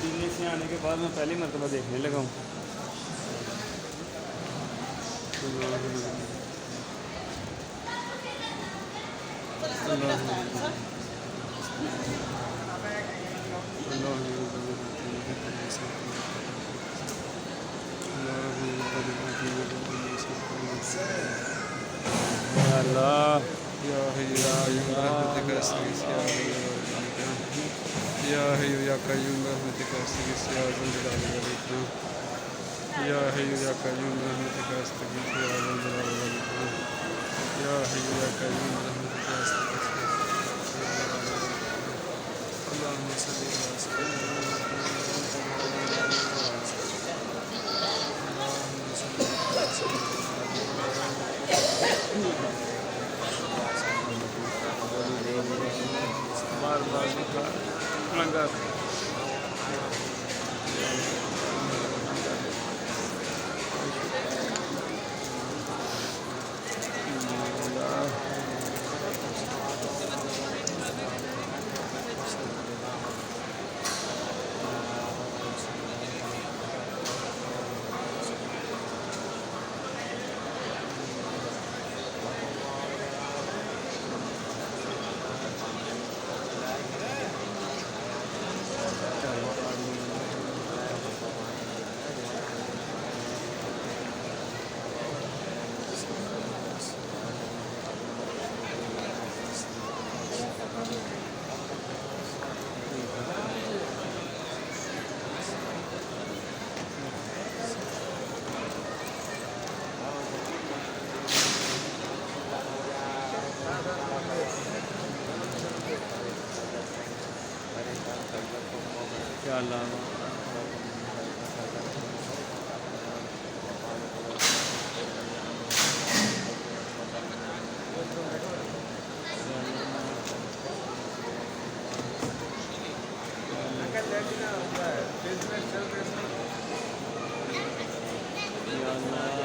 दिल्ली से आने के बाद मैं पहली मरतबा देखने लगा हूँ। अल्लाह या हय्यु या कय्यूम रहमतिक अस्तगीथ या या हय्यु या कय्यूम रहमतिक अस्तगीथ या ज़ल जलाली वल इकराम या हय्यु या कय्यूम रहमतिक अस्तगीथ या ज़ल जलाली वल इकराम या हय्यु या कय्यूम रहमतिक अस्तगीथ या ज़ल जलाली वल इकराम अल्लाहुम्मा सल्लि अला सय्यिदिना बार बार लंगर क्या अल्लाह या अल्लाह